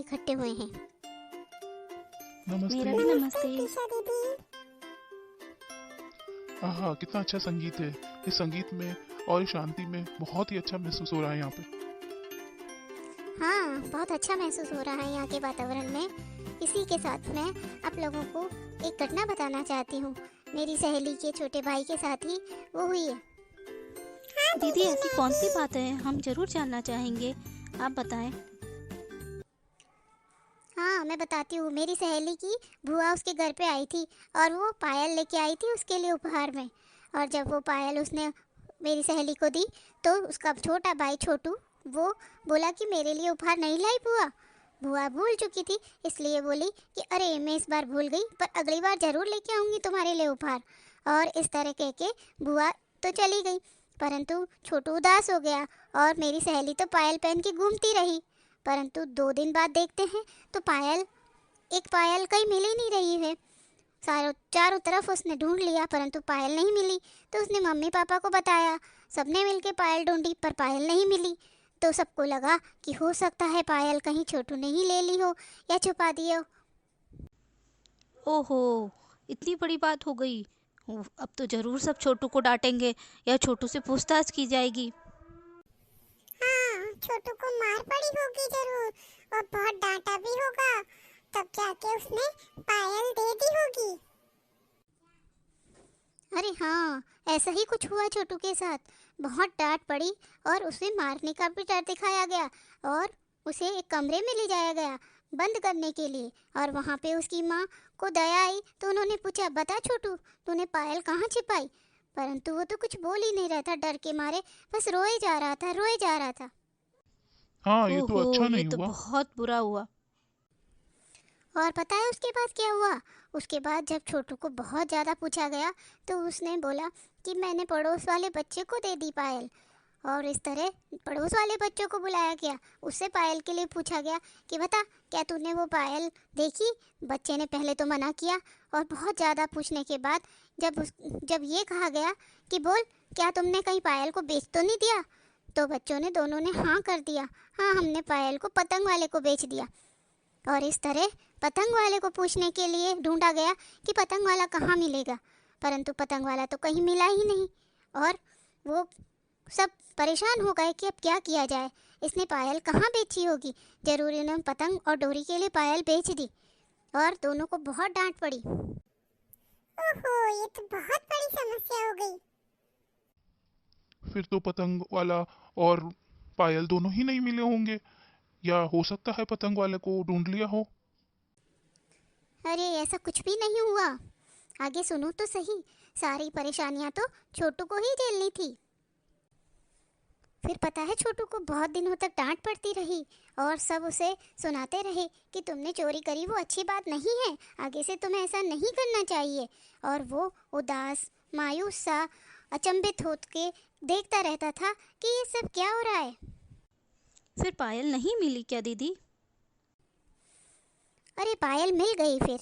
इकट्ठे हुए हैं। नमस्ते। मेरा भी नमस्ते। टीशा दीदी। आहा, कितना अच्छा संगीत है। इस संगीत में और इस शांति में बहुत ही अच्छा महसूस हो रहा है यहाँ पे। हाँ, बहुत अच्छा महसूस हो रहा है यहाँ के वातावरण में। इसी के साथ मैं आप लोगों को एक घटना बताना चाहती हूँ। मेरी सहेली के छोटे भाई के साथ ही वो हुई है। दीदी ऐसी कौन सी बात है, हम जरूर जानना चाहेंगे, आप बताएं। हाँ, मैं बताती हूँ। मेरी सहेली की बुआ उसके घर पे आई थी और वो पायल लेके आई थी उसके लिए उपहार में। और जब वो पायल उसने मेरी सहेली को दी तो उसका छोटा भाई छोटू वो बोला कि मेरे लिए उपहार नहीं लाई बुआ। बुआ भूल चुकी थी, इसलिए बोली कि अरे मैं इस बार भूल गई, पर अगली बार ज़रूर लेके आऊँगी तुम्हारे लिए उपहार। और इस तरह कह के बुआ तो चली गई, परंतु छोटू उदास हो गया और मेरी सहेली तो पायल पहन के घूमती रही। परंतु 2 दिन बाद देखते हैं तो एक पायल कहीं मिल ही नहीं रही है। चारों तरफ उसने ढूंढ लिया परंतु पायल नहीं मिली। तो उसने मम्मी पापा को बताया, सबने मिलके पायल ढूंढी पर पायल नहीं मिली। तो सबको लगा कि हो सकता है पायल कहीं छोटू ने ही ले ली हो या छुपा दी हो। ओहो, इतनी बड़ी बात हो गई। अब तो जरूर सब छोटू को डांटेंगे या छोटू से पूछताछ की जाएगी। हाँ, छोटू को मार पड़ी होगी जरूर और बहुत डांटा भी होगा, तब जाके उसने पायल दे दी होगी। अरे हाँ, ऐसा ही कुछ हुआ छोटू के साथ। बहुत डांट पड़ी और उसे मारने का भी डर दिखाया गया और उसे एक कमरे में ले जाया गया बंद करने के लिए। और वहाँ पे उसकी माँ को दया आई तो उन्होंने पूछा, बता छोटू तूने पायल कहाँ छिपाई। परंतु वो तो कुछ बोल ही नहीं रहा था, डर के मारे बस रोए जा रहा था। हाँ, ये तो ओहो, अच्छा ये नहीं तो हुआ। बहुत बुरा हुआ। और पता है उसके बाद क्या हुआ? उसके बाद जब छोटू को बहुत ज़्यादा पूछा गया तो उसने बोला कि मैंने पड़ोस वाले बच्चे को दे दी पायल। और इस तरह पड़ोस वाले बच्चों को बुलाया गया, उससे पायल के लिए पूछा गया कि बता क्या तूने वो पायल देखी। बच्चे ने पहले तो मना किया और बहुत ज़्यादा पूछने के बाद जब ये कहा गया कि बोल क्या तुमने कहीं पायल को बेच तो नहीं दिया, तो बच्चों ने दोनों ने हाँ कर दिया। हाँ, हमने पायल को पतंग वाले को बेच दिया। और इस तरह पतंग वाले को पूछने के लिए ढूंढा गया कि पतंग वाला कहाँ मिलेगा, परंतु पतंग वाला तो कहीं मिला ही नहीं। और वो सब परेशान हो गए कि अब क्या किया जाए, इसने पायल कहाँ बेची होगी। जरूर इन्होंने पतंग और डोरी के लिए पायल बेच दी और दोनों को बहुत डांट पड़ी। ओहो, ये तो बहुत बड़ी समस्या हो गई। फिर तो पतंग वाला और पायल दोनों ही नहीं मिले होंगे, या हो सकता है पतंग वाले को ढूंढ लिया हो। अरे ऐसा कुछ भी नहीं हुआ, आगे सुनो तो सही। सारी परेशानियां तो छोटू को ही झेलनी थी। फिर पता है छोटू को बहुत दिनों तक डांट पड़ती रही और सब उसे सुनाते रहे कि तुमने चोरी करी वो अच्छी बात नहीं है, आगे से तुम्हें ऐसा नहीं करना चाहिए। और वो उदास मायूस सा अचंभित होके देखता रहता था कि ये सब क्या हो रहा है। फिर पायल नहीं मिली क्या दीदी? अरे पायल मिल गई। फिर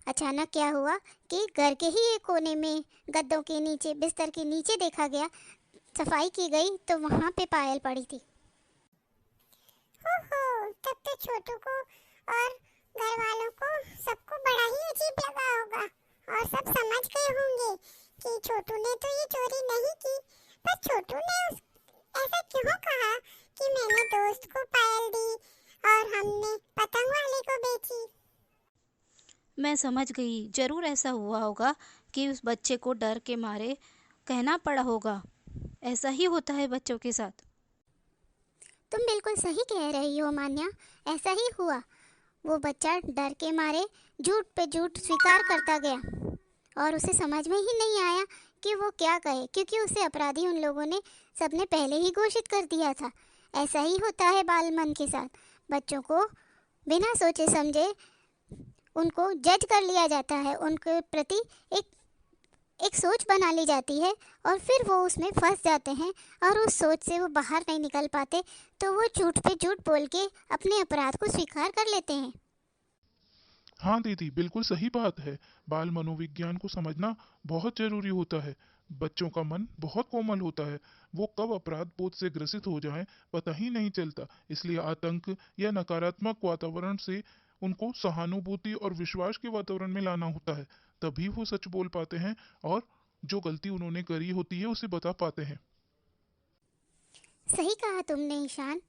अचानक क्या हुआ कि घर के ही एक कोने में गद्दों के नीचे बिस्तर के नीचे देखा गया, सफाई की गई तो वहाँ पे पायल पड़ी थी। ओहो, तब तो छोटू को और घर वालों को सबको बड़ा ही अजीब लगा होगा और सब समझ गए होंगे कि छोटू ने तो ये चोरी नहीं की। पर छोटू ने ऐसा क्यों कहा कि मैंने दोस्त को पायल दी और हमने पतंग वाले को बेची। मैं समझ गई, जरूर ऐसा हुआ होगा कि उस बच्चे को डर के मारे कहना पड़ा होगा। ऐसा ही होता है बच्चों के साथ। तुम बिल्कुल सही कह रही हो मान्या, ऐसा ही हुआ। वो बच्चा डर के मारे झूठ पे झूठ स्वीकार करता गया और उसे समझ में ही नहीं आया कि वो क्या कहे, क्योंकि उसे अपराधी उन लोगों ने सबने पहले ही घोषित कर दिया था। ऐसा ही होता है बाल मन के साथ, बच्चों को बिना सोचे समझे उनको जज कर लिया जाता है, उनके प्रति एक सोच बना ली जाती है और फिर वो उसमें फंस जाते हैं और उस सोच से वो बाहर नहीं निकल पाते, तो वो झूठ पे झूठ बोल के अपने अपराध को स्वीकार कर लेते हैं। हाँ दीदी, बिल्कुल सही बात है। बाल मनोविज्ञान को समझना बहुत जरूरी होता है। बच्चों का मन बहुत कोमल होता है, वो कब अपराध बोध से ग्रसित हो जाएं पता ही नहीं चलता। इसलिए आतंक या नकारात्मक वातावरण से उनको सहानुभूति और विश्वास के वातावरण में लाना होता है, तभी वो सच बोल पाते हैं और जो गलती उन्होंने करी होती है उसे बता पाते हैं। सही कहा तुमने ईशान।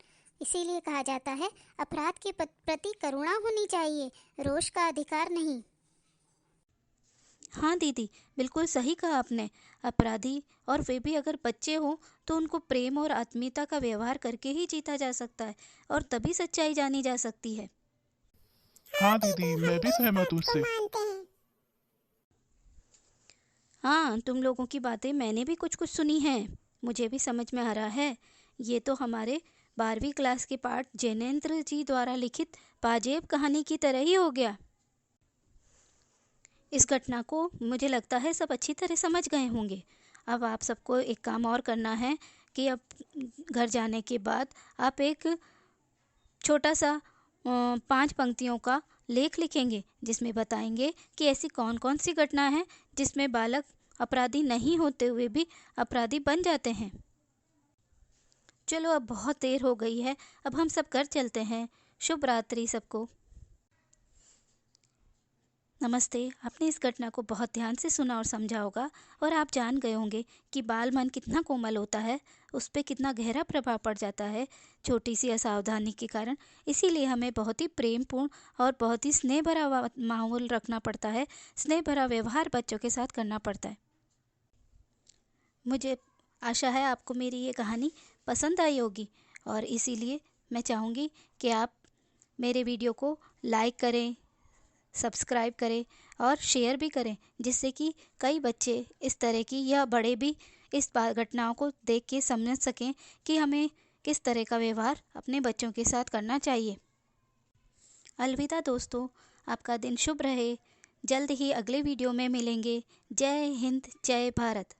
इसीलिए कहा जाता है अपराध के प्रति करुणा होनी चाहिए, रोष का अधिकार नहीं। हाँ दीदी, बिल्कुल सही कहा आपने। अपराधी और वे भी अगर बच्चे हों तो उनको प्रेम और आत्मीयता का व्यवहार करके ही जीता जा सकता है और तभी सच्चाई जानी जा सकती है। हाँ दीदी, हम मैं भी इस सहमत बात हूँ को इससे। मानते हैं। हाँ, तुम लोगों की बातें मैंने भी कुछ कुछ सुनी हैं, मुझे भी समझ में आ रहा है। ये तो हमारे 12वीं क्लास के पाठ जैनेन्द्र जी द्वारा लिखित पाजेब कहानी की तरह ही हो गया। इस घटना को मुझे लगता है सब अच्छी तरह समझ गए होंगे। अब आप सबको एक काम और करना है कि अब घर जाने के बाद आप एक छोटा सा 5 पंक्तियों का लेख लिखेंगे जिसमें बताएंगे कि ऐसी कौन कौन सी घटना है जिसमें बालक अपराधी नहीं होते हुए भी अपराधी बन जाते हैं। चलो अब बहुत देर हो गई है, अब हम सब घर चलते हैं। शुभ रात्रि सबको। नमस्ते। आपने इस घटना को बहुत ध्यान से सुना और समझा होगा और आप जान गए होंगे कि बाल मन कितना कोमल होता है, उस पर कितना गहरा प्रभाव पड़ जाता है छोटी सी असावधानी के कारण। इसीलिए हमें बहुत ही प्रेमपूर्ण और बहुत ही स्नेह भरा माहौल रखना पड़ता है, स्नेह भरा व्यवहार बच्चों के साथ करना पड़ता है। मुझे आशा है आपको मेरी ये कहानी पसंद आई होगी और इसीलिए मैं चाहूँगी कि आप मेरे वीडियो को लाइक करें, सब्सक्राइब करें और शेयर भी करें, जिससे कि कई बच्चे इस तरह की या बड़े भी इस घटनाओं को देख के समझ सकें कि हमें किस तरह का व्यवहार अपने बच्चों के साथ करना चाहिए। अलविदा दोस्तों, आपका दिन शुभ रहे। जल्द ही अगले वीडियो में मिलेंगे। जय हिंद, जय भारत।